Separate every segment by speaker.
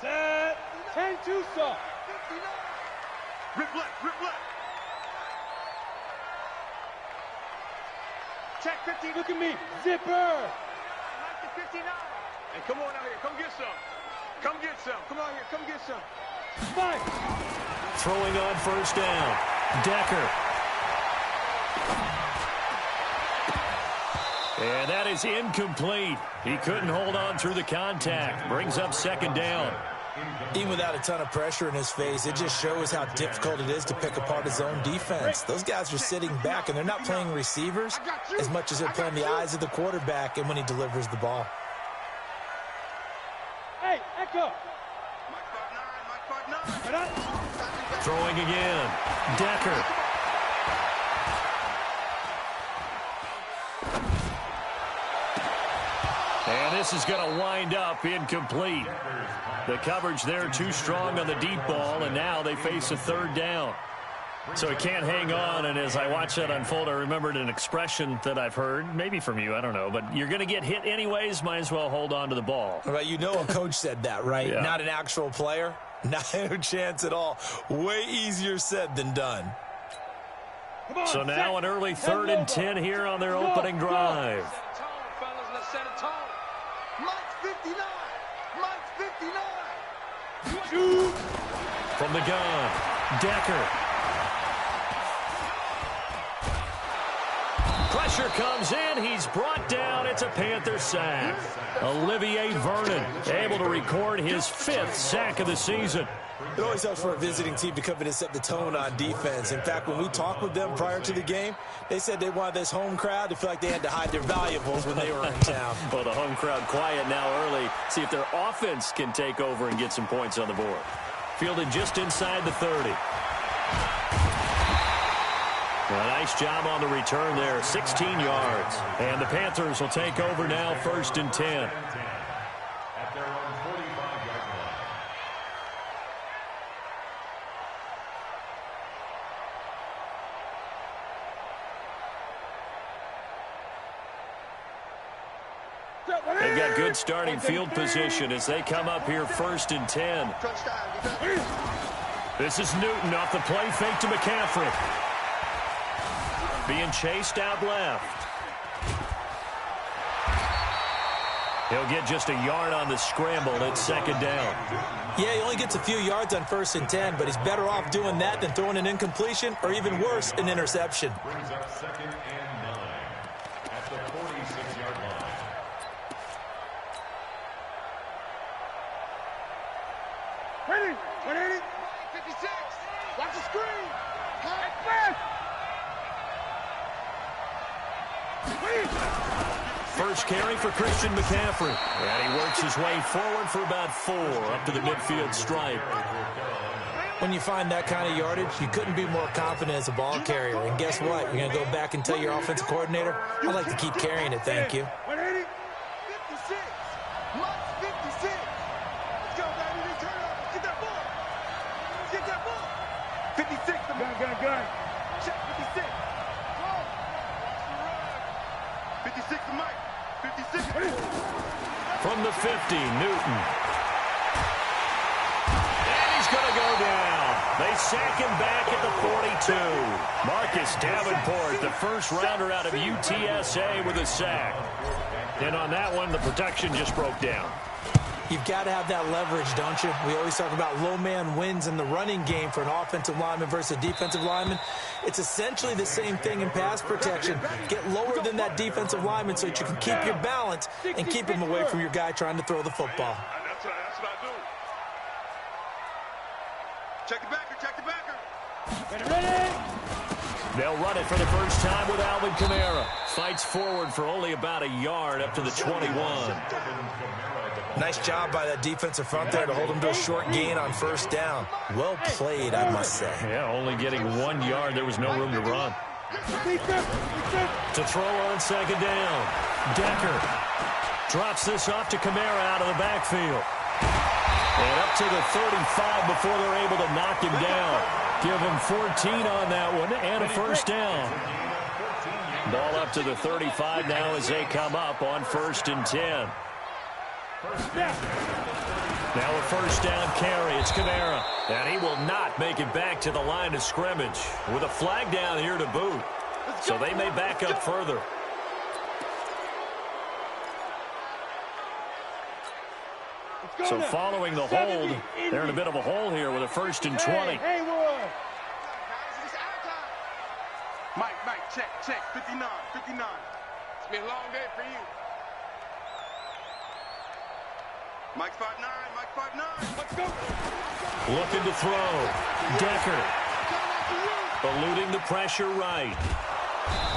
Speaker 1: Set. 10-2 stop.
Speaker 2: Rip left, rip left. Check 15.
Speaker 1: Look at me. Zipper.
Speaker 2: 59. Hey, come on out here. Come get some. Come get some. Come on here. Come get some.
Speaker 1: Spike.
Speaker 3: Throwing on first down. Decker. And that is incomplete. He couldn't hold on through the contact. Brings up second down.
Speaker 4: Even without a ton of pressure in his face, it just shows how difficult it is to pick apart his own defense. Those guys are sitting back, and they're not playing receivers as much as they're playing the eyes of the quarterback and when he delivers the ball.
Speaker 1: Hey, Echo.
Speaker 3: Throwing again. Decker. And this is going to wind up incomplete. The coverage there too strong on the deep ball, and now they face a third down. So he can't hang on, and as I watch that unfold, I remembered an expression that I've heard, maybe from you, I don't know, but you're going to get hit anyways, might as well hold on to the ball.
Speaker 4: Well, you know a coach said that, right?
Speaker 3: Yeah.
Speaker 4: Not an actual player. Not a chance at all. Way easier said than done.
Speaker 3: So now an early 3rd and 10 here on their opening drive. From the gun, Decker. Pressure comes in. He's brought down. It's a Panther sack. Olivier Vernon able to record his 5th sack of the season.
Speaker 4: It always helps for a visiting team to come in and set the tone on defense. In fact, when we talked with them prior to the game, they said they wanted this home crowd to feel like they had to hide their valuables when they were in town.
Speaker 3: Well, the home crowd quiet now early. See if their offense can take over and get some points on the board. Fielded just inside the 30. A nice job on the return there, 16 yards. And the Panthers will take over now, 1st and 10. They've got good starting field position as they come up here 1st and 10. This is Newton off the play fake to McCaffrey. Being chased out left. He'll get just a yard on the scramble at 2nd down.
Speaker 4: Yeah, he only gets a few yards on 1st and 10, but he's better off doing that than throwing an incompletion or even worse, an interception.
Speaker 5: Brings up 2nd and 9 at the 46-yard line.
Speaker 1: Ready. 56. Watch the screen.
Speaker 3: First carry for Christian McCaffrey. And he works his way forward for about 4 up to the midfield stripe.
Speaker 4: When you find that kind of yardage, you couldn't be more confident as a ball carrier. And guess what? You're going to go back and tell your offensive coordinator, I'd like to keep carrying it, thank you.
Speaker 1: 180. 56. Must 56. Let's go, baby. Return up. Get that ball. Get that ball. 56. Gun. Check 56. 56 to Mike. 56.
Speaker 3: From the 50, Newton. And he's going to go down. They sack him back at the 42. Marcus Davenport, the first rounder out of UTSA with a sack. And on that one, the protection just broke down.
Speaker 4: You've got to have that leverage, don't you? We always talk about low man wins in the running game for an offensive lineman versus a defensive lineman. It's essentially the same thing in pass protection. Get lower than that defensive lineman so that you can keep your balance and keep him away from your guy trying to throw the football.
Speaker 2: That's what I do. Check the backer.
Speaker 1: Ready.
Speaker 3: They'll run it for the first time with Alvin Kamara. Fights forward for only about a yard up to the 21.
Speaker 4: Nice job by that defensive front there to hold him to a short gain on 1st down. Well played, I must say.
Speaker 3: Yeah, only getting 1 yard. There was no room to run. To throw on 2nd down. Decker drops this off to Kamara out of the backfield. And up to the 35 before they're able to knock him down. Give him 14 on that one and a 1st down. Ball up to the 35 now as they come up on 1st and 10. Now a first down carry. It's Kamara. And he will not make it back to the line of scrimmage with a flag down here to boot. So they may back up further. So following the hold, they're in a bit of a hole here with a 1st and 20.
Speaker 2: Mike, check. 59. It's been a long day for you. Mike 5'9", let's go.
Speaker 3: Looking to throw. Decker. Eluding the pressure right.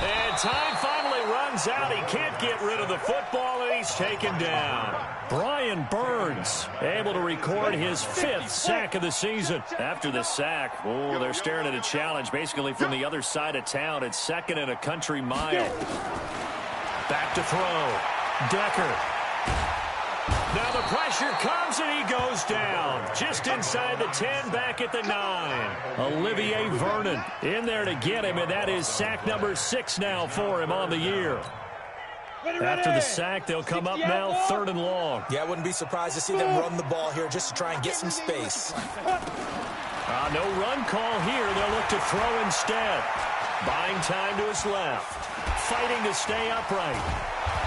Speaker 3: And time finally runs out. He can't get rid of the football, and he's taken down. Brian Burns able to record his 5th sack of the season. After the sack, they're staring at a challenge basically from the other side of town. It's 2nd and a country mile. Back to throw. Decker. Now the pressure comes, and he goes down. Just inside the 10, back at the 9. Olivier Vernon in there to get him, and that is sack number 6 now for him on the year. After the sack, they'll come up now 3rd and long.
Speaker 4: Yeah, I wouldn't be surprised to see them run the ball here just to try and get some space.
Speaker 3: No run call here. They'll look to throw instead. Buying time to his left. Fighting to stay upright.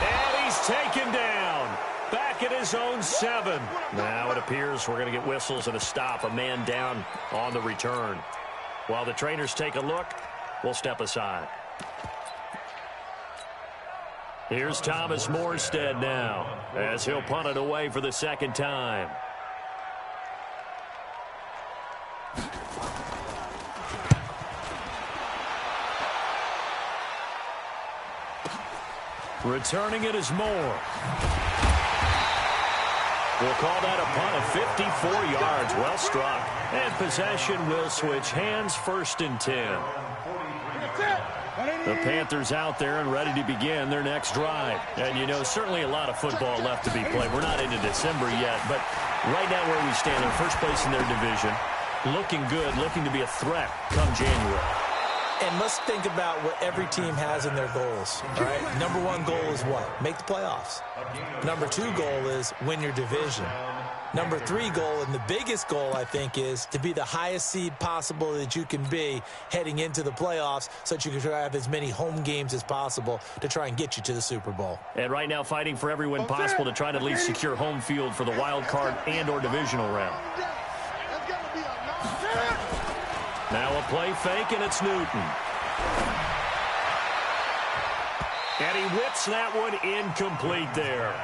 Speaker 3: And he's taken down. Back at his own 7. Now it appears we're going to get whistles and a stop. A man down on the return. While the trainers take a look, we'll step aside. Here's Thomas Morstead now as he'll punt it away for the 2nd time. Returning it is Moore. We'll call that a punt of 54 yards. Well struck. And possession will switch hands. 1st and 10. The Panthers out there and ready to begin their next drive. And, you know, certainly a lot of football left to be played. We're not into December yet, but right now where we stand, in first place in their division, looking good, looking to be a threat come January.
Speaker 4: And let's think about what every team has in their goals, all right? Number 1 goal is what? Make the playoffs. Number 2 goal is win your division. Number 3 goal, and the biggest goal, I think, is to be the highest seed possible that you can be heading into the playoffs so that you can have as many home games as possible to try and get you to the Super Bowl.
Speaker 3: And right now fighting for every win possible to try to at least secure home field for the wild card and or divisional round. Now a play fake, and it's Newton. And he whips that one incomplete there.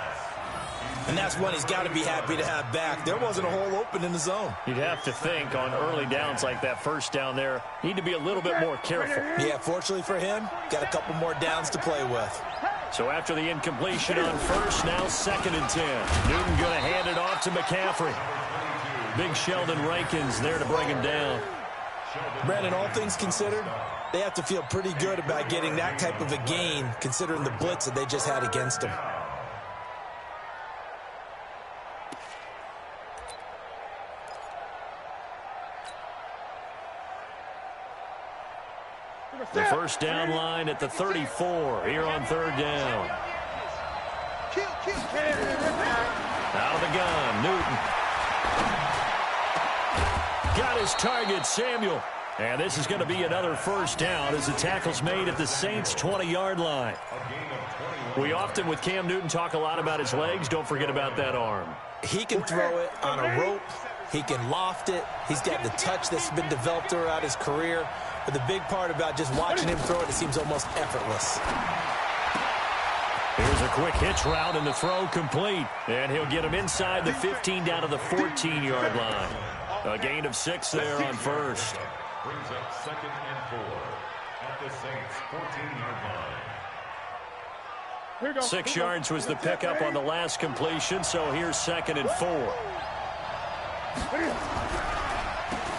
Speaker 4: And that's one he's got to be happy to have back. There wasn't a hole open in the zone.
Speaker 3: You'd have to think on early downs like that first down there, need to be a little bit more careful.
Speaker 4: Yeah, fortunately for him, got a couple more downs to play with.
Speaker 3: So after the incompletion on first, now 2nd and 10. Newton going to hand it off to McCaffrey. Big Sheldon Rankins there to bring him down.
Speaker 4: Brandon, all things considered, they have to feel pretty good about getting that type of a gain considering the blitz that they just had against them.
Speaker 3: The first down line at the 34 here on 3rd down. Out of the gun, Newton. Got his target, Samuel. And this is going to be another first down as the tackle's made at the Saints' 20-yard line. We often, with Cam Newton, talk a lot about his legs. Don't forget about that arm.
Speaker 4: He can throw it on a rope. He can loft it. He's got the touch that's been developed throughout his career. But the big part about just watching him throw it, it seems almost effortless.
Speaker 3: Here's a quick hitch route, and the throw complete. And he'll get him inside the 15 down to the 14-yard line. A gain of 6 there on first.
Speaker 5: Brings up 2nd and 4 at the Saints' 14-yard line.
Speaker 3: 6 yards was the pickup on the last completion, so here's 2nd and 4.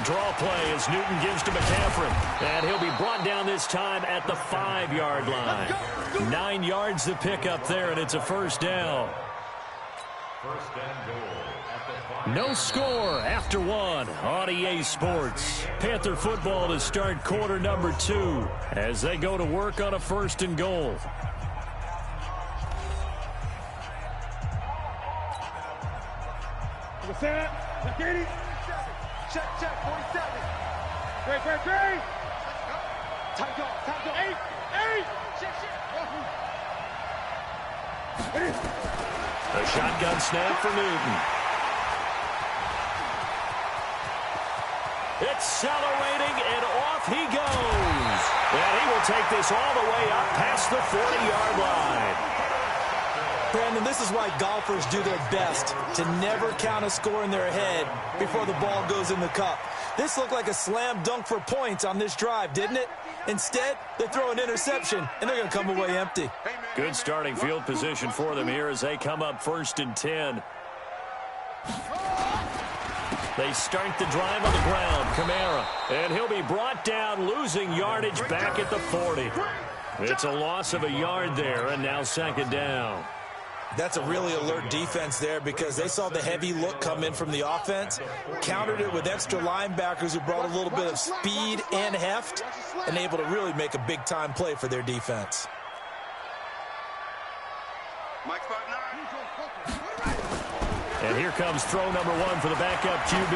Speaker 3: Draw play as Newton gives to McCaffrey. And he'll be brought down this time at the 5-yard line. 9 yards the pickup there, and it's a first down.
Speaker 5: First and goal.
Speaker 3: No score after 1 on EA Sports. Panther football to start quarter number 2 as they go to work on a 1st and goal.
Speaker 1: Set. Security. Check, 47. Great. Tight go. 8. Check.
Speaker 3: A shotgun snap for Newton. Accelerating, and off he goes. And he will take this all the way up past the 40-yard line.
Speaker 4: Brandon, this is why golfers do their best to never count a score in their head before the ball goes in the cup. This looked like a slam dunk for points on this drive, didn't it? Instead, they throw an interception, and they're going to come away empty.
Speaker 3: Good starting field position for them here as they come up 1st and 10. They start the drive on the ground. Kamara. And he'll be brought down, losing yardage back at the 40. It's a loss of a yard there, and now 2nd down.
Speaker 4: That's a really alert defense there because they saw the heavy look come in from the offense, countered it with extra linebackers who brought a little bit of speed and heft, and able to really make a big-time play for their defense.
Speaker 3: And here comes throw number 1 for the backup QB.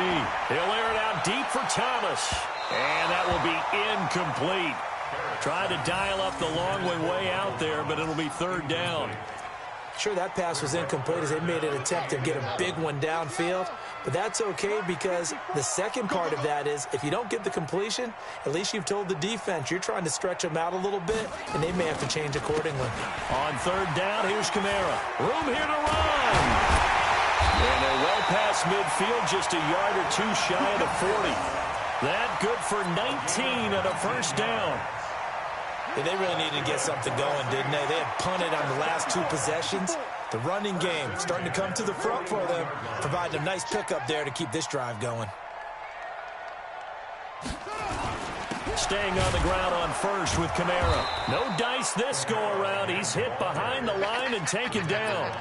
Speaker 3: He'll air it out deep for Thomas. And that will be incomplete. Tried to dial up the long way out there, but it'll be 3rd down.
Speaker 4: Sure, that pass was incomplete as they made an attempt to get a big one downfield. But that's okay because the second part of that is if you don't get the completion, at least you've told the defense you're trying to stretch them out a little bit, and they may have to change accordingly.
Speaker 3: On 3rd down, here's Kamara. Room here to run. And they're well past midfield, just a yard or 2 shy of the 40. That good for 19 and a 1st down.
Speaker 4: Yeah, they really needed to get something going, didn't they? They had punted on the last 2 possessions. The running game starting to come to the front for them, providing a nice pickup there to keep this drive going.
Speaker 3: Staying on the ground on 1st with Kamara. No dice this go-around. He's hit behind the line and taken down.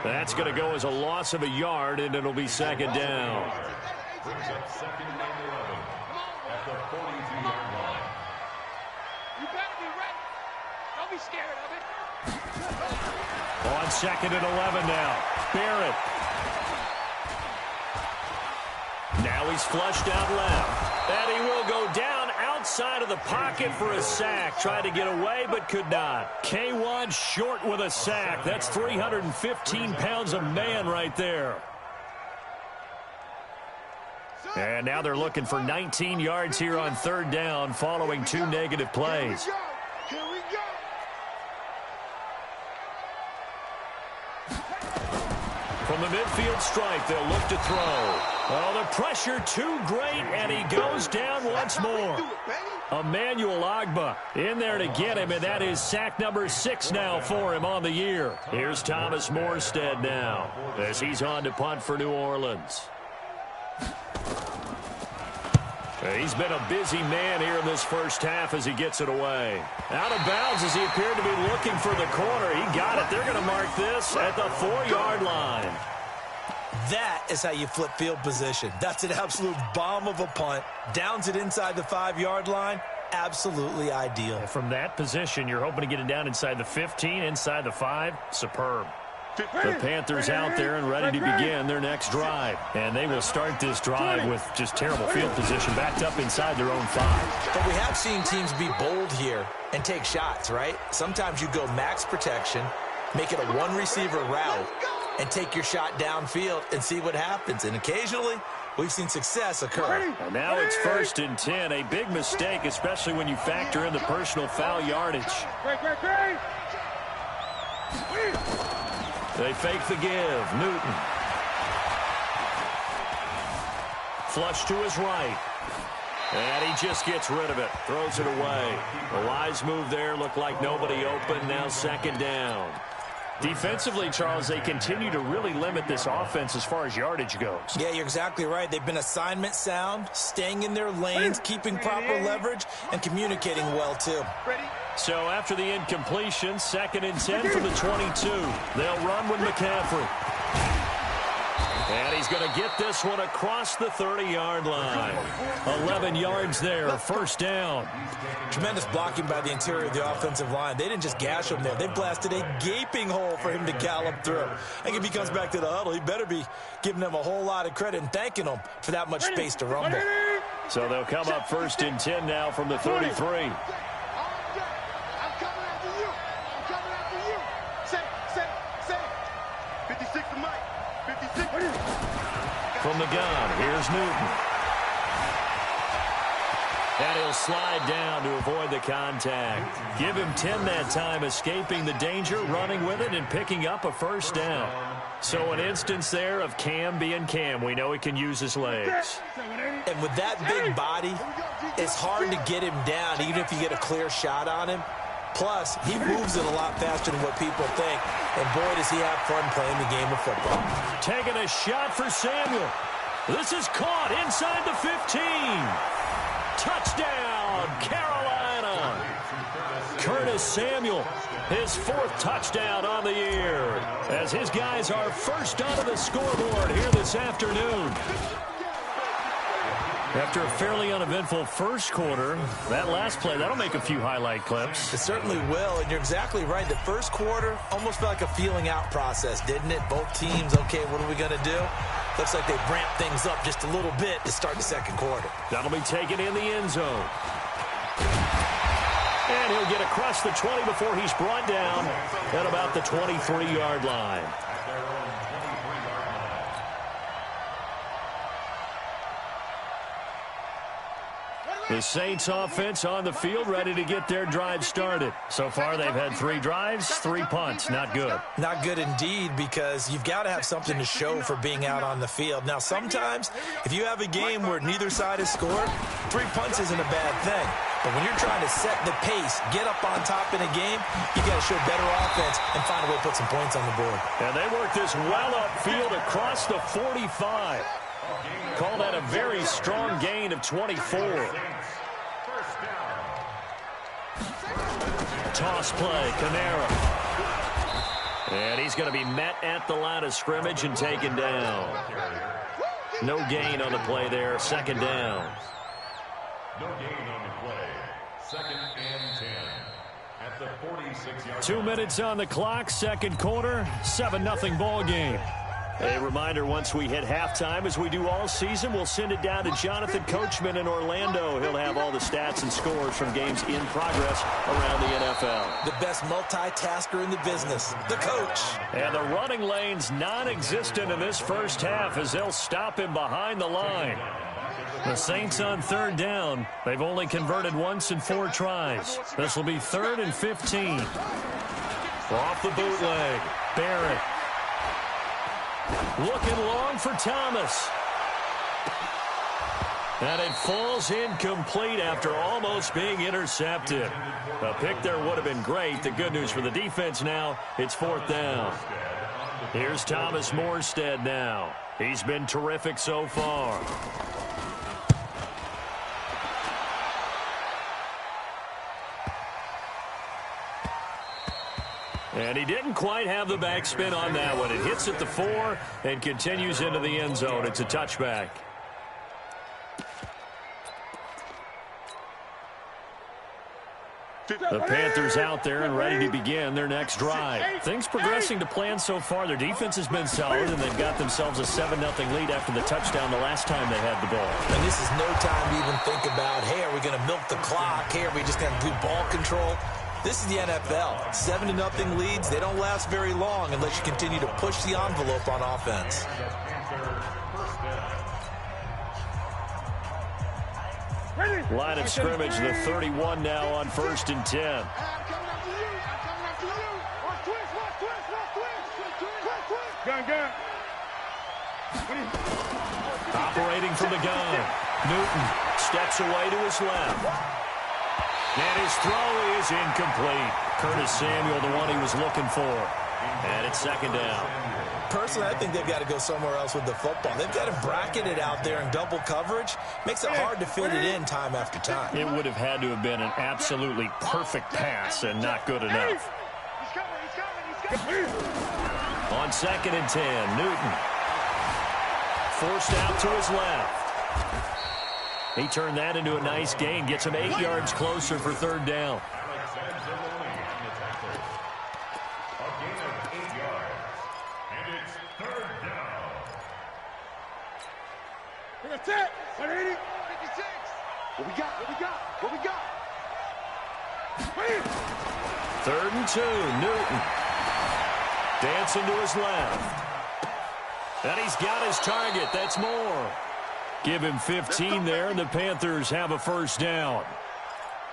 Speaker 3: That's going to go as a loss of a yard, and it'll be 2nd down.
Speaker 5: Brings up 2nd and 11 at the 42-yard line.
Speaker 2: You better be ready. Don't be scared of it.
Speaker 3: On 2nd and 11 now. Barrett. Now he's flushed out left. And he will go down outside of the pocket for a sack. Tried to get away, but could not. K1 short with a sack. That's 315 pounds of man right there. And now they're looking for 19 yards here on 3rd down following 2 negative plays.
Speaker 1: Here we go.
Speaker 3: From the midfield stripe, they'll look to throw. Oh, the pressure too great, and he goes down once more. Emmanuel Ogbah in there to get him, and that is sack number 6 now for him on the year. Here's Thomas Morstead now as he's on to punt for New Orleans. He's been a busy man here in this 1st half as he gets it away. Out of bounds as he appeared to be looking for the corner. He got it. They're going to mark this at the 4-yard line.
Speaker 4: That is how you flip field position. That's an absolute bomb of a punt. Downs it inside the 5-yard line. Absolutely ideal.
Speaker 3: From that position, you're hoping to get it down inside the 15, inside the 5. Superb. The Panthers out there and ready to begin their next drive. And they will start this drive with just terrible field position backed up inside their own 5.
Speaker 4: But we have seen teams be bold here and take shots, right? Sometimes you go max protection, make it a 1-receiver route, and take your shot downfield and see what happens. And occasionally, we've seen success occur.
Speaker 3: And now it's 1st and 10. A big mistake, especially when you factor in the personal foul yardage. They fake the give. Newton. Flush to his right. And he just gets rid of it. Throws it away. The wise move there. Looked like nobody open. Now 2nd down. Defensively, Charles, they continue to really limit this offense as far as yardage goes.
Speaker 4: Yeah, you're exactly right. They've been assignment sound, staying in their lanes, keeping proper leverage, and communicating well, too.
Speaker 3: So after the incompletion, 2nd and 10 from the 22. They'll run with McCaffrey. And he's going to get this one across the 30-yard line. 11 yards there, first down.
Speaker 4: Tremendous blocking by the interior of the offensive line. They didn't just gash him there. They blasted a gaping hole for him to gallop through. I think if he comes back to the huddle, he better be giving them a whole lot of credit and thanking them for that much space to rumble.
Speaker 3: So they'll come up 1st and 10 now from the 33. From the gun, here's Newton. And he'll slide down to avoid the contact. Give him 10 that time, escaping the danger, running with it, and picking up a first down. So an instance there of Cam being Cam. We know he can use his legs.
Speaker 4: And with that big body, it's hard to get him down, even if you get a clear shot on him. Plus, he moves it a lot faster than what people think. And boy, does he have fun playing the game of football.
Speaker 3: Taking a shot for Samuel. This is caught inside the 15. Touchdown, Carolina. Curtis Samuel, his 4th touchdown on the year, as his guys are first onto the scoreboard here this afternoon. After a fairly uneventful first quarter, that last play, that'll make a few highlight clips.
Speaker 4: It certainly will, and you're exactly right. The first quarter almost felt like a feeling out process, didn't it? Both teams, okay, what are we going to do? Looks like they ramped things up just a little bit to start the second quarter.
Speaker 3: That'll be taken in the end zone. And he'll get across the 20 before he's brought down at about the 23-yard line. The Saints offense on the field, ready to get their drive started. So far, they've had 3 drives, 3 punts. Not good.
Speaker 4: Not good indeed, because you've got to have something to show for being out on the field. Now, sometimes, if you have a game where neither side has scored, 3 punts isn't a bad thing. But when you're trying to set the pace, get up on top in a game, you got to show better offense and find a way to put some points on the board.
Speaker 3: And they work this well upfield across the 45. Call that a very strong gain of 24. Toss play, Kamara. And he's going to be met at the line of scrimmage and taken down. No gain on the play there, 2nd down.
Speaker 5: No gain on the play. 2nd and 10. At the 46-yard line.
Speaker 3: 2 minutes on the clock, second quarter, 7-0 ball game. A reminder, once we hit halftime, as we do all season, we'll send it down to Jonathan Coachman in Orlando. He'll have all the stats and scores from games in progress around the NFL.
Speaker 4: The best multitasker in the business, the coach.
Speaker 3: And the running lane's non-existent in this first half as they'll stop him behind the line. The Saints on 3rd down. They've only converted once in 4 tries. This will be 3rd and 15. Off the bootleg, Barrett. Looking long for Thomas. And it falls incomplete after almost being intercepted. A pick there would have been great. The good news for the defense now, it's 4th down. Here's Thomas Morstead now. He's been terrific so far. And he didn't quite have the backspin on that one. It hits at the 4 and continues into the end zone. It's a touchback. The Panthers out there and ready to begin their next drive. Things progressing to plan so far. Their defense has been solid, and they've got themselves a 7-0 lead after the touchdown the last time they had the ball.
Speaker 4: And this is no time to even think about, hey, are we going to milk the clock? Hey, are we just going to do ball control? This is the NFL. 7-0 leads, they don't last very long unless you continue to push the envelope on offense.
Speaker 3: Line of scrimmage, the 31 now on 1st and 10. Operating from the gun. Newton steps away to his left. And his throw is incomplete. Curtis Samuel, the one he was looking for. And it's 2nd down.
Speaker 4: Personally, I think they've got to go somewhere else with the football. They've got to bracket it out there in double coverage. Makes it hard to fit it in time after time.
Speaker 3: It would have had to have been an absolutely perfect pass and not good enough. On 2nd and 10, Newton. forced out to his left. He turned that into a nice gain, gets him 8 yards closer for third down.
Speaker 5: A gain of 8 yards. And it's third down.
Speaker 1: That's it. 180. 56. What we got? What we got? What we got?
Speaker 3: 3rd and 2. Newton. Dancing to his left. And he's got his target. That's more. Give him 15 there, and the Panthers have a first down.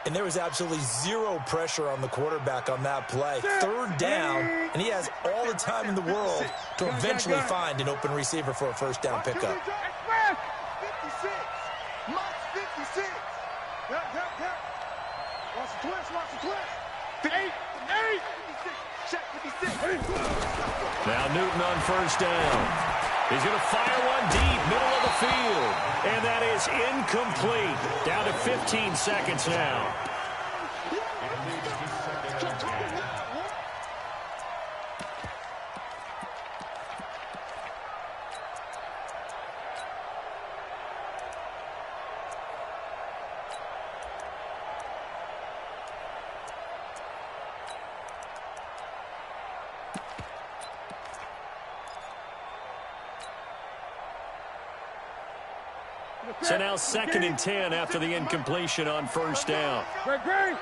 Speaker 4: And there was absolutely zero pressure on the quarterback on that play. 3rd down, and he has all the time in the world to eventually find an open receiver for a first down pickup.
Speaker 1: 56. Mike 56. Watch the twist. Watch the twist. 8. 56. Check 56.
Speaker 3: Now Newton on first down. He's going to fire one deep, middle of the field. And that is incomplete. Down to 15 seconds now. So now 2nd and 10 after the incompletion on first down.
Speaker 1: Great.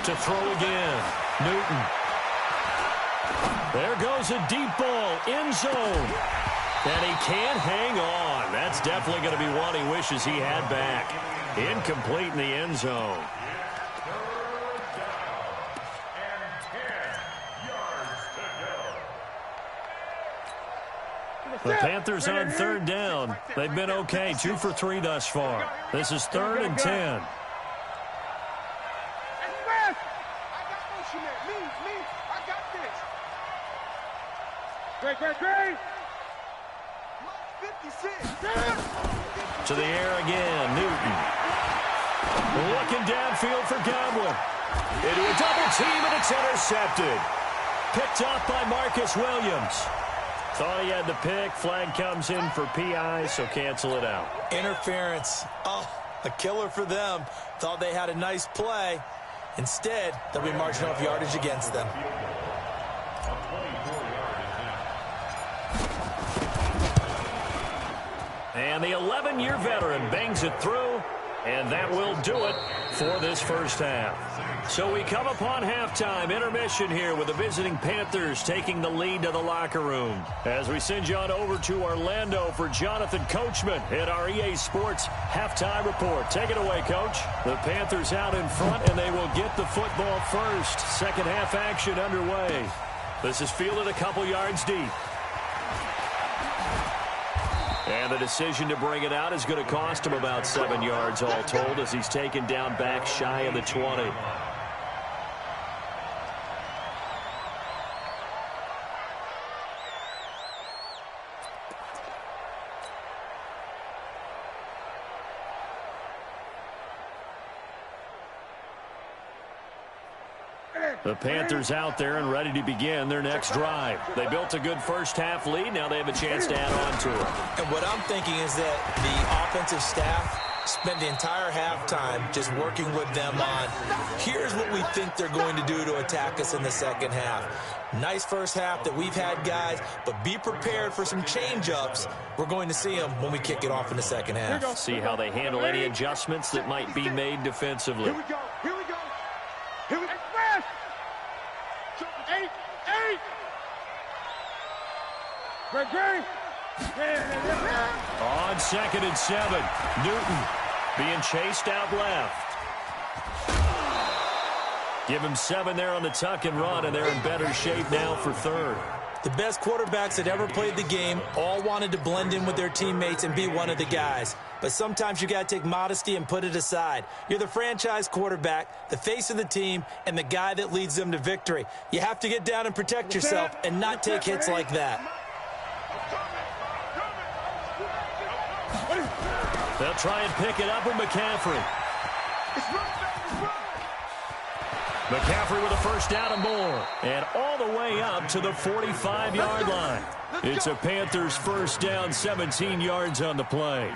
Speaker 3: To throw again. Newton. There goes a deep ball. End zone. And he can't hang on. That's definitely going to be one he wishes he had back. Incomplete in the end zone. The Panthers on 3rd down. They've been okay, 2 for 3 thus far. This is 3rd and 10.
Speaker 1: I got motion there. Me. I got this. Great. Mike 56.
Speaker 3: To the air again, Newton. Looking downfield for Godwin. Into a double team, and it's intercepted. Picked up by Marcus Williams. Thought he had the pick. Flag comes in for PI, so cancel it out.
Speaker 4: Interference. Oh, a killer for them. Thought they had a nice play. Instead, they'll be marching off yardage against them.
Speaker 3: And the 11-year veteran bangs it through, and that will do it for this first half. So we come upon halftime, intermission here with the visiting Panthers taking the lead to the locker room. As we send you on over to Orlando for Jonathan Coachman at our EA Sports halftime report. Take it away, Coach. The Panthers out in front, and they will get the football first. Second half action underway. This is fielded a couple yards deep. And the decision to bring it out is going to cost him about 7 yards all told as he's taken down back shy of the 20. The Panthers out there and ready to begin their next drive. They built a good first half lead. Now they have a chance to add on to it.
Speaker 4: And what I'm thinking is that the offensive staff spent the entire halftime just working with them on, here's what we think they're going to do to attack us in the second half. Nice first half that we've had, guys, but be prepared for some change-ups. We're going to see them when we kick it off in the second half.
Speaker 3: See how they handle any adjustments that might be made defensively.
Speaker 1: Here we go. Express! 8. Great.
Speaker 3: On 2nd and 7, Newton being chased out left. Give him 7 there on the tuck and run, and they're in better shape now for third.
Speaker 4: The best quarterbacks that ever played the game all wanted to blend in with their teammates and be one of the guys. But sometimes you got to take modesty and put it aside. You're the franchise quarterback, the face of the team, and the guy that leads them to victory. You have to get down and protect yourself and not take hits like that.
Speaker 3: They'll try and pick it up with McCaffrey. McCaffrey with a first down and more. And all the way up to the 45-yard line. It's a Panthers first down, 17 yards on the play.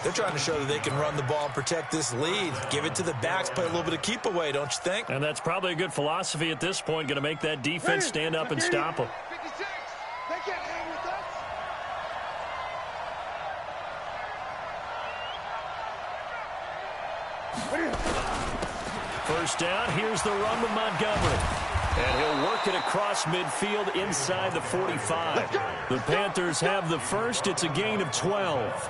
Speaker 4: They're trying to show that they can run the ball and protect this lead. Give it to the backs, play a little bit of keep away, don't you think?
Speaker 3: And that's probably a good philosophy at this point, going to make that defense stand up and stop them.
Speaker 1: 56. They can't hang with us.
Speaker 3: First down, here's the run with Montgomery. And he'll work it across midfield inside the 45. The Panthers have the first. It's a gain of 12.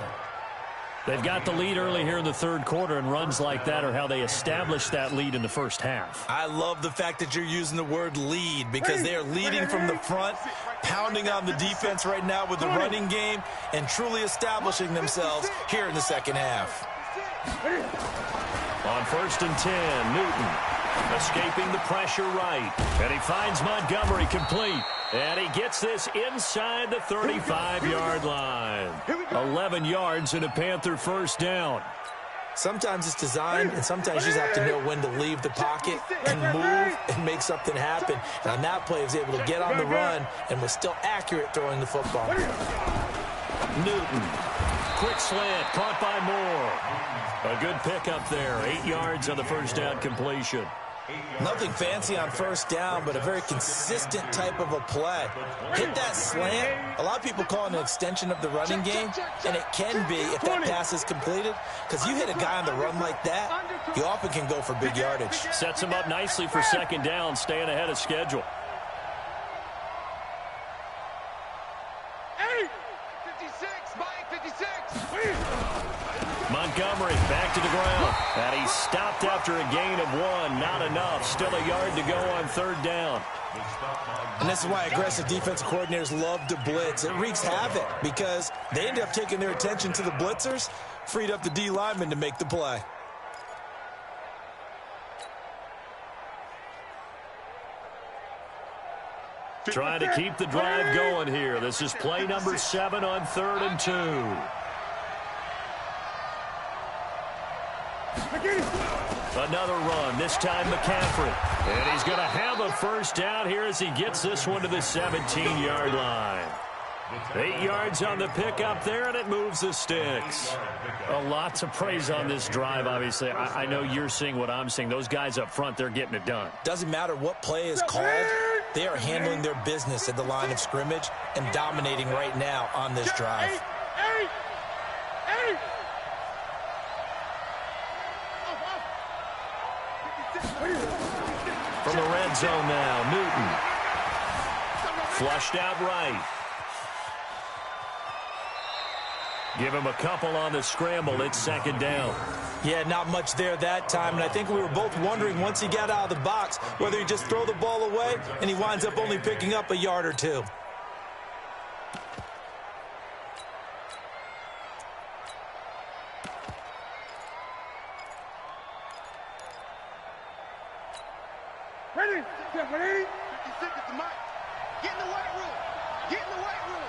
Speaker 3: They've got the lead early here in the third quarter, and runs like that are how they establish that lead in the first half.
Speaker 4: I love the fact that you're using the word lead because they are leading from the front, pounding on the defense right now with the running game, and truly establishing themselves here in the second half.
Speaker 3: On first and 10, Newton escaping the pressure right. And he finds Montgomery complete. And he gets this inside the 35-yard line. 11 yards and a Panther first down.
Speaker 4: Sometimes it's designed, and sometimes you just have to know when to leave the pocket and move and make something happen. And on that play, he was able to get on the run and was still accurate throwing the football.
Speaker 3: Newton, quick slant, caught by Moore. A good pickup there, 8 yards on the first down completion.
Speaker 4: Nothing fancy on first down, but a very consistent type of a play. Hit that slant. A lot of people call it an extension of the running game, and it can be if that pass is completed, because you hit a guy on the run like that, you often can go for big yardage.
Speaker 3: Sets him up nicely for second down, staying ahead of schedule.
Speaker 1: 56, Mike, 56.
Speaker 3: Montgomery back to the ground. And he's stopped after a gain of 1. Not enough. Still a yard to go on third down.
Speaker 4: And this is why aggressive defensive coordinators love to blitz. It wreaks havoc because they end up taking their attention to the blitzers, freed up the D lineman to make the play.
Speaker 3: Trying to keep the drive going here. This is play number 7 on 3rd and 2. Another run, this time McCaffrey. And he's going to have a first down here as he gets this one to the 17-yard line. 8 yards on the pickup there, and it moves the sticks. A lot to praise on this drive, obviously. I know you're seeing what I'm seeing. Those guys up front, they're getting it done.
Speaker 4: Doesn't matter what play is called. They are handling their business at the line of scrimmage and dominating right now on this drive.
Speaker 3: From the red zone now, Newton. Flushed out right. Give him a couple on the scramble. It's second down.
Speaker 4: Yeah, not much there that time, and I think we were both wondering once he got out of the box whether he'd just throw the ball away, and he winds up only picking up a yard or two.
Speaker 1: Ready? Get ready? 56 is the mic. Get in the weight room. Get in the weight room.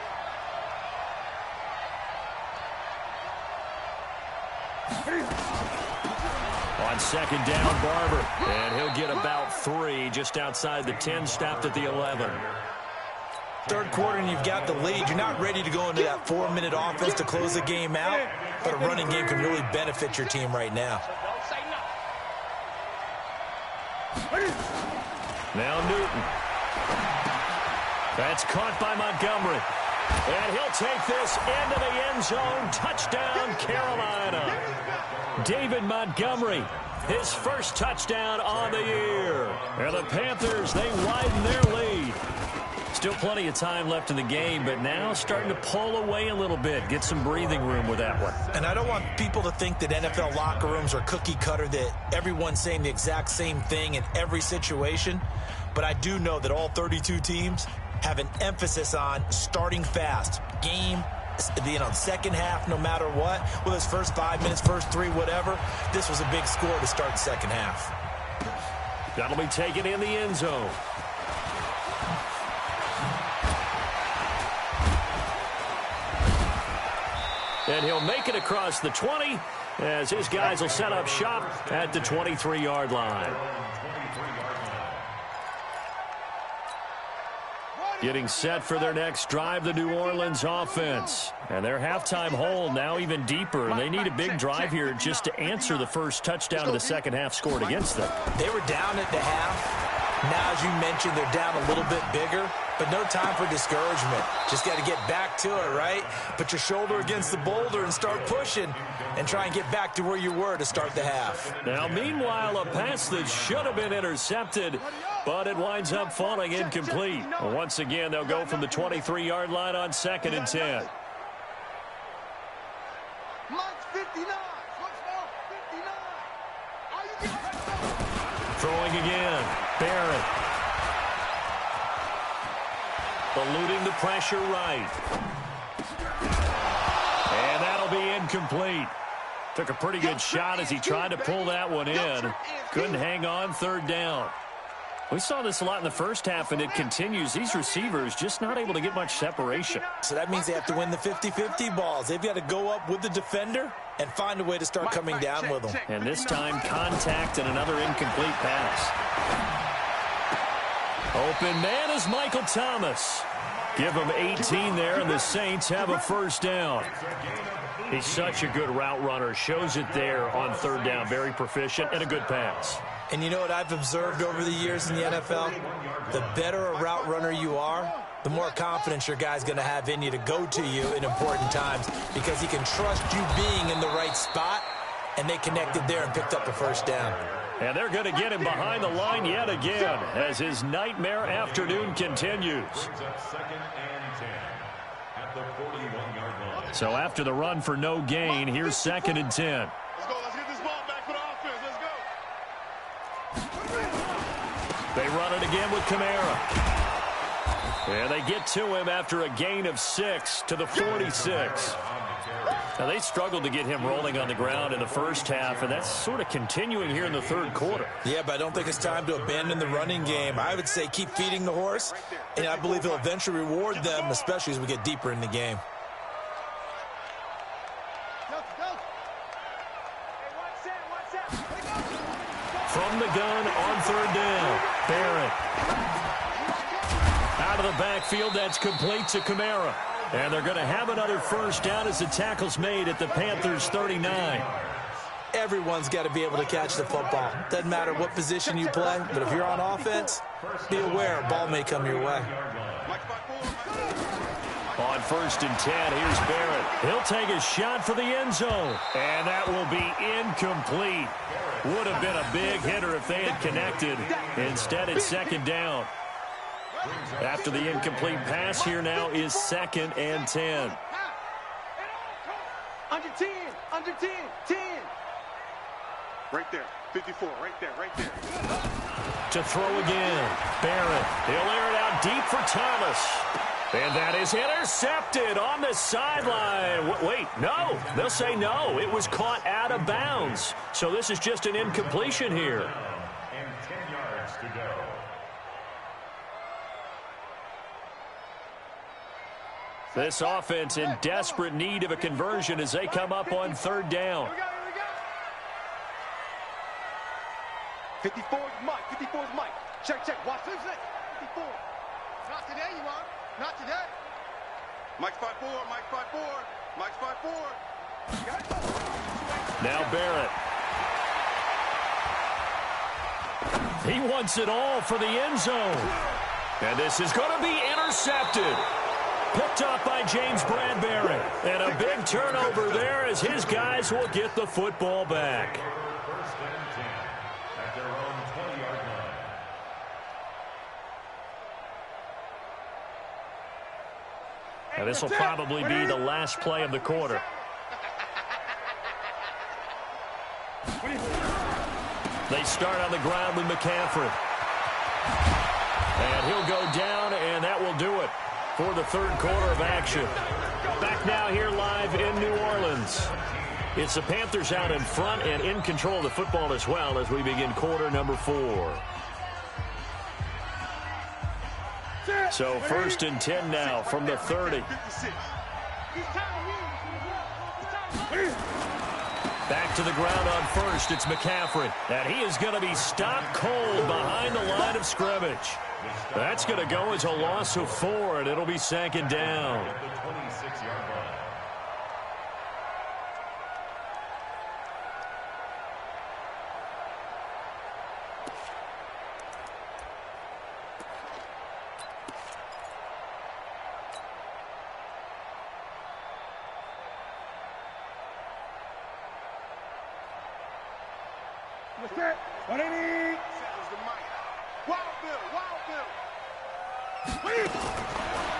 Speaker 3: On second down, Barber. And he'll get about 3 just outside the 10, stopped at the 11.
Speaker 4: Third quarter and you've got the lead. You're not ready to go into that 4-minute offense to close the game out, but a running game can really benefit your team right now.
Speaker 3: Now Newton. That's caught by Montgomery. And he'll take this into the end zone. Touchdown, Carolina. David Montgomery, his first touchdown on the year. And the Panthers, they widen their lead. Still plenty of time left in the game, but now starting to pull away a little bit. Get some breathing room with that one.
Speaker 4: And I don't want people to think that NFL locker rooms are cookie cutter, that everyone's saying the exact same thing in every situation. But I do know that all 32 teams have an emphasis on starting fast. Game, second half, no matter what. Whether it's first 5 minutes, first 3, whatever. This was a big score to start the second half.
Speaker 3: That'll be taken in the end zone. And he'll make it across the 20 as his guys will set up shop at the 23-yard line. Getting set for their next drive, the New Orleans offense. And their halftime hole now even deeper. They need a big drive here just to answer the first touchdown of the second half scored against them.
Speaker 4: They were down at the half. Now, as you mentioned, they're down a little bit bigger, but no time for discouragement. Just got to get back to it, right? Put your shoulder against the boulder and start pushing and try and get back to where you were to start the half.
Speaker 3: Now, meanwhile, a pass that should have been intercepted, but it winds up falling incomplete. Once again, they'll go from the 23-yard line on 2nd and 10. Throwing again, Barrett. Eluding the pressure right. And that'll be incomplete. Took a pretty good shot as he tried to pull that one in. Couldn't hang on, 3rd down. We saw this a lot in the first half, and it continues. These receivers just not able to get much separation.
Speaker 4: So that means they have to win the 50-50 balls. They've got to go up with the defender and find a way to start coming down with them.
Speaker 3: And this time, contact and another incomplete pass. Open man is Michael Thomas. Give him 18 there, and the Saints have a 1st down. He's such a good route runner. Shows it there on 3rd down. Very proficient and a good pass.
Speaker 4: And you know what I've observed over the years in the NFL? The better a route runner you are, the more confidence your guy's going to have in you to go to you in important times because he can trust you being in the right spot, and they connected there and picked up a 1st down.
Speaker 3: And they're going to get him behind the line yet again as his nightmare afternoon continues. So after the run for no gain, here's 2nd and 10.
Speaker 2: Let's go. Let's get this ball back for the offense. Let's go.
Speaker 3: They run it again with Kamara. And they get to him after a gain of 6 to the 46. Now, they struggled to get him rolling on the ground in the first half, and that's sort of continuing here in the 3rd quarter.
Speaker 4: Yeah, but I don't think it's time to abandon the running game. I would say keep feeding the horse, and I believe he'll eventually reward them, especially as we get deeper in the game.
Speaker 3: From the gun on 3rd down, Barrett. Out of the backfield, that's complete to Kamara. And they're going to have another 1st down as the tackle's made at the Panthers' 39.
Speaker 4: Everyone's got to be able to catch the football. Doesn't matter what position you play, but if you're on offense, be aware a ball may come your way.
Speaker 3: On 1st and 10, here's Barrett. He'll take a shot for the end zone. And that will be incomplete. Would have been a big hitter if they had connected. Instead, it's 2nd down. After the incomplete pass, here now is 2nd and 10.
Speaker 2: Under 10, under 10, 10. Right there, 54, right there, right there.
Speaker 3: To throw again, Barrett. He'll air it out deep for Thomas. And that is intercepted on the sideline. Wait, no. They'll say no. It was caught out of bounds. So this is just an incompletion here.
Speaker 5: And 10 yards to go.
Speaker 3: This offense in desperate need of a conversion as they come up on 3rd down.
Speaker 2: 54 is Mike, 54 is Mike. Check, check, watch this. 54. Not today, you are. Not today. Mike's 5'4", Mike's 5'4", Mike's 5'4".
Speaker 3: Now Barrett. He wants it all for the end zone. And this is going to be intercepted. Picked up by James Bradbury. And a big turnover there as his guys will get the football back.
Speaker 5: 1st and 10 at their own 20-yard line.
Speaker 3: Now this will probably be the last play of the quarter. They start on the ground with McCaffrey. And he'll go down, and that will do it for the 3rd quarter of action. Back now here live in New Orleans. It's the Panthers out in front and in control of the football as well as we begin quarter number 4. So 1st and 10 now from the 30. Back to the ground on 1st. It's McCaffrey. And he is going to be stopped cold behind the line of scrimmage. That's going to go as a loss of 4, and it'll be second down.
Speaker 5: At the 26-yard line.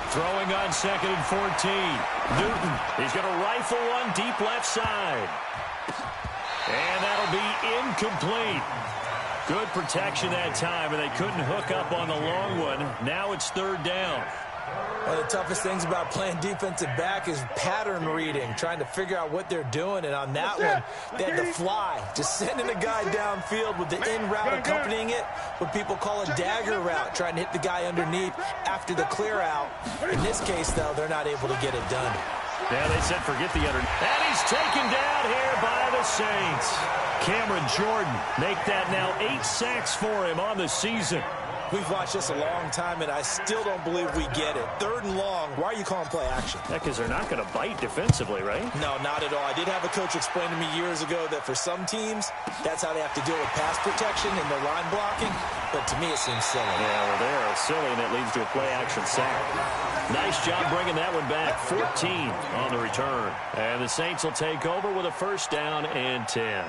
Speaker 3: Throwing on 2nd and 14. Newton, he's going to rifle one deep left side. And that'll be incomplete. Good protection that time, and they couldn't hook up on the long one. Now it's 3rd down.
Speaker 4: One of the toughest things about playing defensive back is pattern reading, trying to figure out what they're doing. And on that one, they had to fly, just sending a guy downfield with the in route accompanying it, what people call a dagger route, trying to hit the guy underneath after the clear out. In this case, though, they're not able to get it done.
Speaker 3: Yeah, they said forget the under. And he's taken down here by the Saints. Cameron Jordan make that now 8 sacks for him on the season.
Speaker 4: We've watched this a long time, and I still don't believe we get it. 3rd and long. Why are you calling play action?
Speaker 3: Yeah, because they're not going to bite defensively, right?
Speaker 4: No, not at all. I did have a coach explain to me years ago that for some teams, that's how they have to deal with pass protection and their line blocking. But to me, it seems silly.
Speaker 3: Yeah, well, they're silly, and it leads to a play-action sack. Nice job bringing that one back. 14 on the return. And the Saints will take over with a 1st down and 10.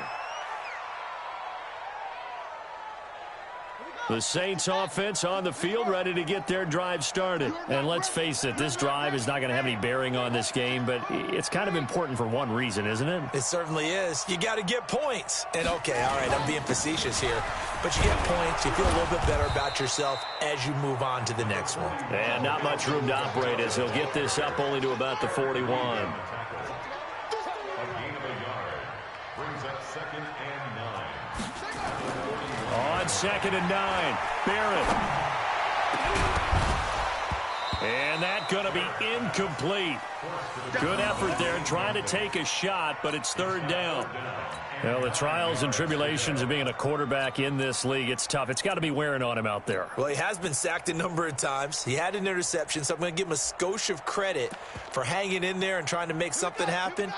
Speaker 3: The Saints offense on the field, ready to get their drive started. And let's face it, this drive is not going to have any bearing on this game, but it's kind of important for one reason, isn't it?
Speaker 4: It certainly is. You got to get points. And okay, all right, I'm being facetious here, but you get points, you feel a little bit better about yourself as you move on to the next one.
Speaker 3: And not much room to operate as he'll get this up only to about the 41.
Speaker 5: A gain of a yard brings up 2nd and 9.
Speaker 3: On 2nd and 9, Barrett. And that's going to be incomplete. Good effort there trying to take a shot, but it's 3rd down. Well, the trials and tribulations of being a quarterback in this league, it's tough. It's got to be wearing on him out there.
Speaker 4: Well, he has been sacked a number of times. He had an interception, so I'm going to give him a skosh of credit for hanging in there and trying to make something happen,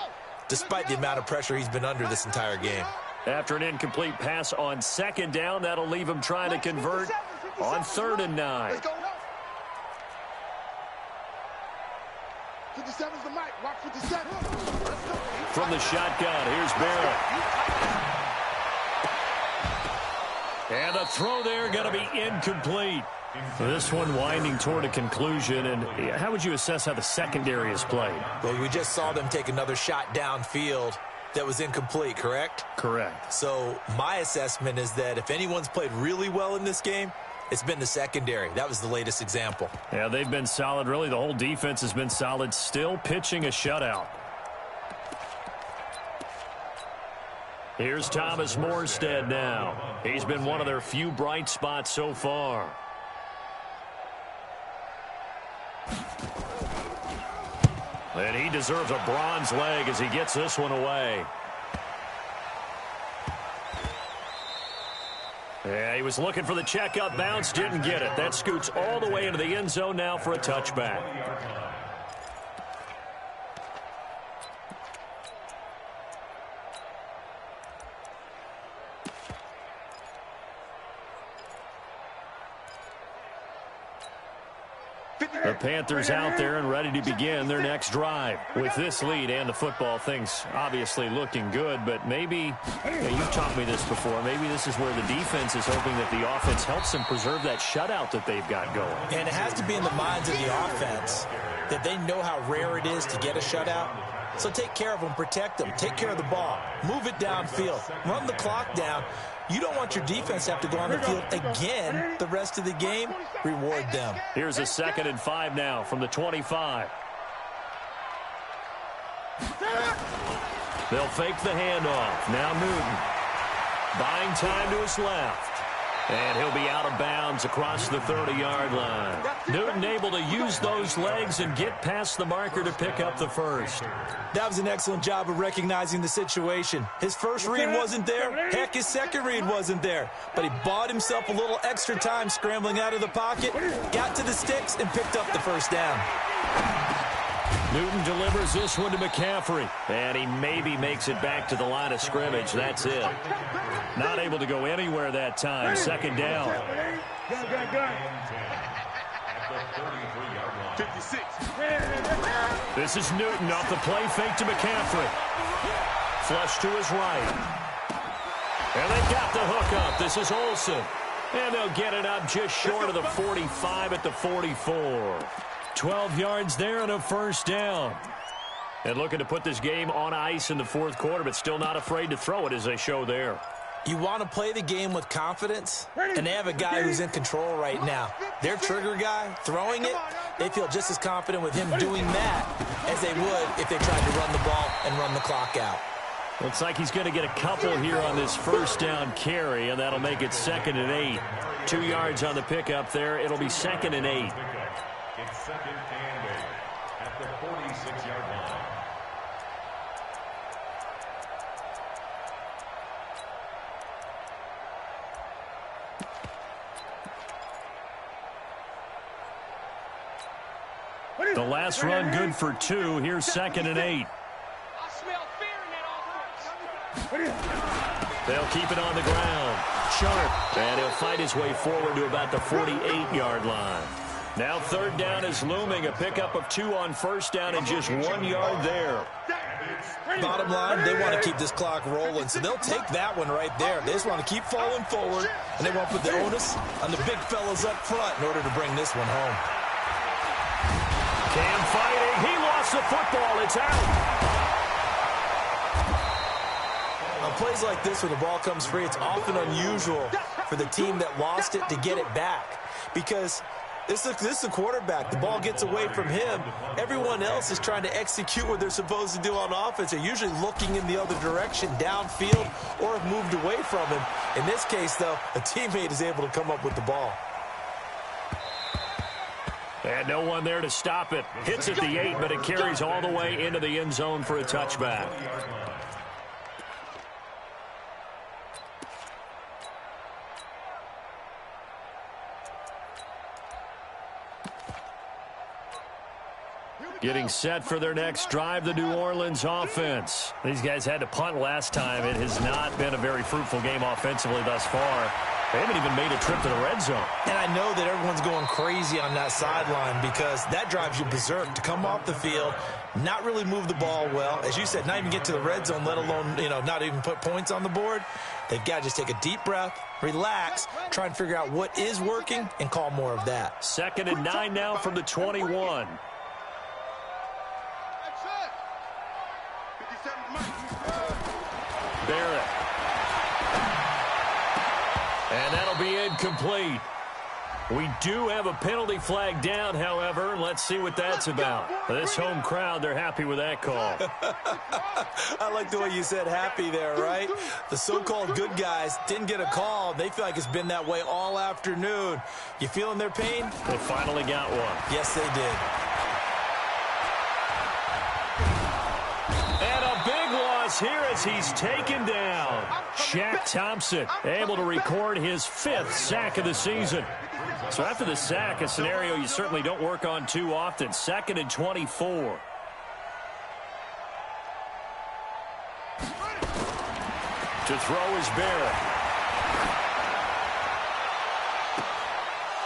Speaker 4: despite the amount of pressure he's been under this entire game.
Speaker 3: After an incomplete pass on 2nd down, that'll leave him trying to convert on 3rd and 9.
Speaker 2: 57's the mic. Watch 57.
Speaker 3: From the shotgun, here's Barrett. And the throw there going to be incomplete. This one winding toward a conclusion. And how would you assess how the secondary is played?
Speaker 4: Well, we just saw them take another shot downfield that was incomplete, correct?
Speaker 3: Correct.
Speaker 4: So my assessment is that if anyone's played really well in this game, it's been the secondary. That was the latest example.
Speaker 3: Yeah, they've been solid. Really, the whole defense has been solid. Still pitching a shutout. Here's Thomas Morstead now. He's been one of their few bright spots so far. And he deserves a bronze leg as he gets this one away. Yeah, he was looking for the checkup bounce, didn't get it. That scoots all the way into the end zone now for a touchback. The Panthers out there and ready to begin their next drive. With this lead and the football, things obviously looking good, but maybe, you've taught me this before, maybe this is where the defense is hoping that the offense helps them preserve that shutout that they've got going.
Speaker 4: And it has to be in the minds of the offense that they know how rare it is to get a shutout. So take care of them, protect them, take care of the ball, move it downfield, run the clock down. You don't want your defense to have to go on the field again the rest of the game. Reward them.
Speaker 3: Here's a 2nd and 5 now from the 25. They'll fake the handoff. Now Newton. Buying time to his left. And he'll be out of bounds across the 30-yard line. Newton able to use those legs and get past the marker to pick up the first.
Speaker 4: That was an excellent job of recognizing the situation. His first read wasn't there. Heck, his second read wasn't there. But he bought himself a little extra time scrambling out of the pocket, got to the sticks, and picked up the first down.
Speaker 3: Newton delivers this one to McCaffrey, and he maybe makes it back to the line of scrimmage. That's it. Not able to go anywhere that time. Second down.
Speaker 2: 56.
Speaker 3: This is Newton off the play fake to McCaffrey. Flush to his right. And they got the hook up. This is Olsen. And they'll get it up just short of the 45 at the 44. 12 yards there and a first down. And looking to put this game on ice in the fourth quarter, but still not afraid to throw it as they show there.
Speaker 4: You want to play the game with confidence, and they have a guy who's in control right now. Their trigger guy, throwing it, they feel just as confident with him doing that as they would if they tried to run the ball and run the clock out.
Speaker 3: Looks like he's going to get a couple here on this first down carry, and that'll make it 2nd and 8. 2 yards on the pickup there. It'll be 2nd and 8.
Speaker 5: It's 2nd and 8 at the 46-yard line.
Speaker 3: The last run good for 2. Here's 2nd and 8. They'll keep it on the ground. Sharp. And he'll fight his way forward to about the 48-yard line. Now 3rd down is looming. A pickup of 2 on first down and just 1 yard there.
Speaker 4: Bottom line, they want to keep this clock rolling, so they'll take that one right there. They just want to keep falling forward, and they want to put the onus on the big fellas up front in order to bring this one home.
Speaker 3: Cam fighting. He lost the football. It's out.
Speaker 4: On plays like this where the ball comes free, it's often unusual for the team that lost it to get it back because this is the quarterback. The ball gets away from him. Everyone else is trying to execute what they're supposed to do on offense. They're usually looking in the other direction, downfield, or have moved away from him. In this case, though, a teammate is able to come up with the ball.
Speaker 3: And no one there to stop it. Hits at the 8, but it carries all the way into the end zone for a touchback. Getting set for their next drive, the New Orleans offense. These guys had to punt last time. It has not been a very fruitful game offensively thus far. They haven't even made a trip to the red zone. And I know that everyone's going crazy on that sideline because that drives you berserk to come off the field, not really move the ball well. As you said, not even get to the red zone, let alone, not even put points on the board. They've got to just take a deep breath, relax, try and figure out what is working, and call more of that. 2nd and 9 now from the 21. Barrett. And that'll be incomplete. We do have a penalty flag down, however. Let's see what that's about. This home crowd, they're happy with that call.
Speaker 4: I like the way you said happy there, right? The so-called good guys didn't get a call. They feel like it's been that way all afternoon. You feeling their pain?
Speaker 3: They finally got one.
Speaker 4: Yes, they did.
Speaker 3: And a big loss here as he's taken down. Shaq Thompson able to record his 5th sack of the season. So after the sack, a scenario you certainly don't work on too often. 2nd and 24. To throw is Barrett.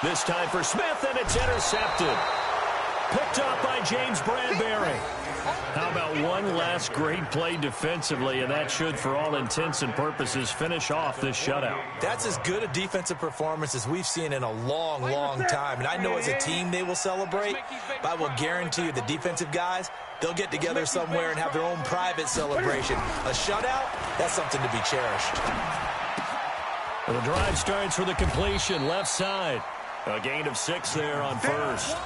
Speaker 3: This time for Smith, and it's intercepted. Picked up by James Bradbury. How about one last great play defensively, and that should, for all intents and purposes, finish off this shutout.
Speaker 4: That's as good a defensive performance as we've seen in a long, long time. And I know as a team they will celebrate, but I will guarantee you the defensive guys, they'll get together somewhere and have their own private celebration. A shutout, that's something to be cherished.
Speaker 3: Well, the drive starts for the completion, left side. A gain of 6 there on first.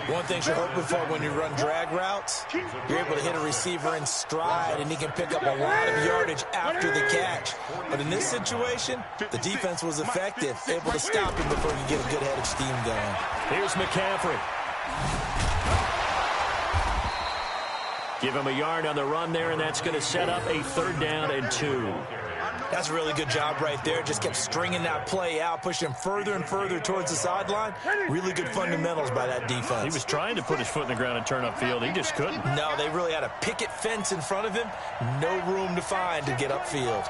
Speaker 4: One thing you're hoping for when you run drag routes, you're able to hit a receiver in stride, and he can pick up a lot of yardage after the catch. But in this situation, the defense was effective, able to stop him before he could get a good head of steam going.
Speaker 3: Here's McCaffrey. Give him a yard on the run there, and that's going to set up a 3rd down and 2.
Speaker 4: That's a really good job right there. Just kept stringing that play out, pushing him further and further towards the sideline. Really good fundamentals by that defense.
Speaker 3: He was trying to put his foot in the ground and turn upfield. He just couldn't.
Speaker 4: No, they really had a picket fence in front of him. No room to find to get upfield.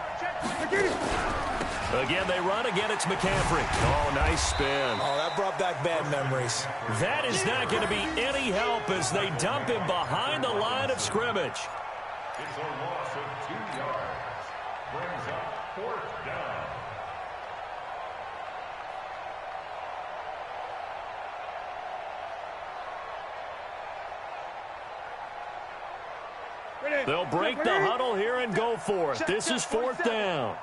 Speaker 3: Again, they run. Again, it's McCaffrey. Oh, nice spin.
Speaker 4: Oh, that brought back bad memories.
Speaker 3: That is not going to be any help as they dump him behind the line of scrimmage.
Speaker 5: It's a loss of 2 yards. Brings up 4th down.
Speaker 3: They'll break the huddle here and go for it. This is 4th down.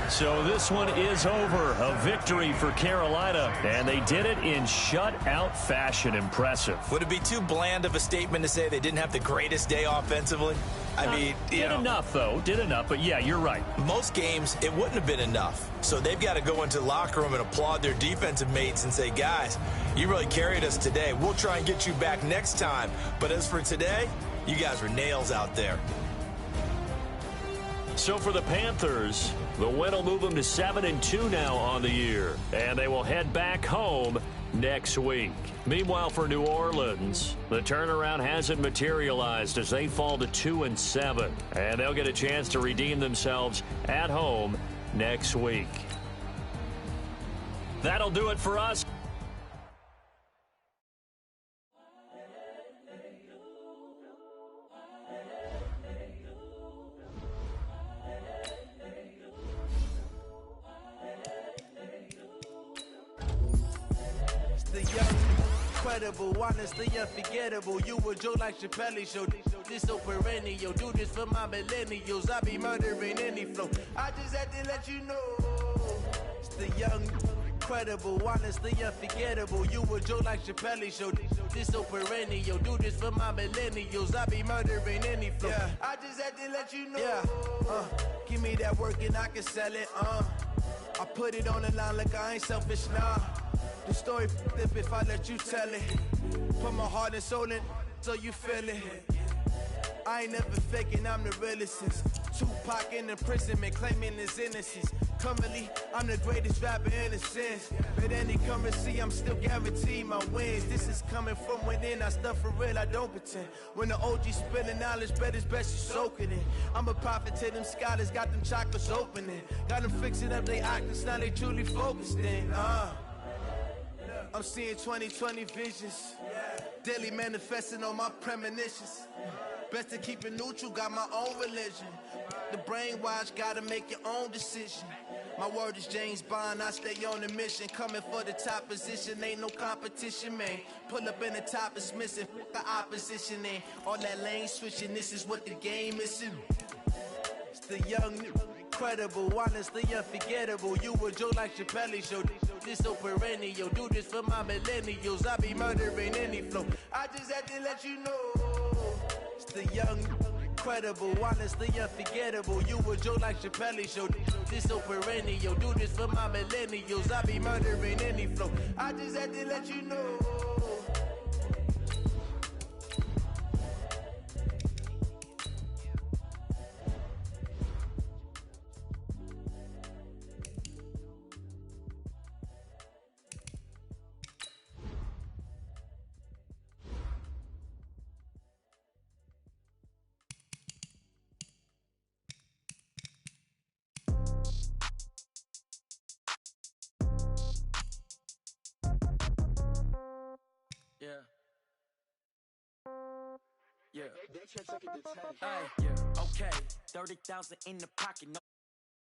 Speaker 3: So this one is over. A victory for Carolina, and they did it in shutout fashion. Impressive.
Speaker 4: Would it be too bland of a statement to say they didn't have the greatest day offensively? I mean,
Speaker 3: did enough, though. Did enough, but yeah, you're right.
Speaker 4: Most games, it wouldn't have been enough. So they've got to go into the locker room and applaud their defensive mates and say, guys, you really carried us today. We'll try and get you back next time. But as for today, you guys were nails out there.
Speaker 3: So for the Panthers, the win will move them to 7-2 now on the year. And they will head back home next week. Meanwhile, for New Orleans, the turnaround hasn't materialized as they fall to 2-7. And they'll get a chance to redeem themselves at home next week. That'll do it for us.
Speaker 6: Honestly unforgettable. You a joke like Chappelle show. This so perennial. Do this for my millennials. I be murdering any flow. I just had to let you know. It's the young, incredible, honestly unforgettable. You a joke like Chappelle show. This so perennial. Do this for my millennials. I be murdering any flow. Yeah. I just had to let you know. Yeah. Give me that work and I can sell it. I put it on the line like I ain't selfish, nah. The story flip if I let you tell it. Put my heart and soul in so you feel it. I ain't never faking, I'm the realest since Tupac in imprisonment, claiming his innocence. Currently, I'm the greatest rapper in a sense. But any currency, I'm still guaranteed my wins. This is coming from within, I stuff for real, I don't pretend. When the OG spilling knowledge, bet it's best you soak it in. I'm a prophet to them scholars, got them chakras opening. Got them fixing up they octaves, now they truly focused in. I'm seeing 2020 visions. Daily manifesting on my premonitions. Best to keep it neutral, got my own religion. The brainwash, gotta make your own decision. My word is James Bond, I stay on a mission. Coming for the top position, ain't no competition, man. Pull up in the top, it's missing, the opposition, ain't all that lane switching, this is what the game is. It's the young, incredible, honestly unforgettable. You a joke like Chappelle show. This so perennial. Do this for my millennials. I be murdering any flow. I just had to let you know. It's the young, incredible, honestly unforgettable. You a joke like Chappelle show. This so perennial. Do this for my millennials. I be murdering any flow. I just had to let you know.
Speaker 7: Yeah. Okay. 30,000 in the pocket. No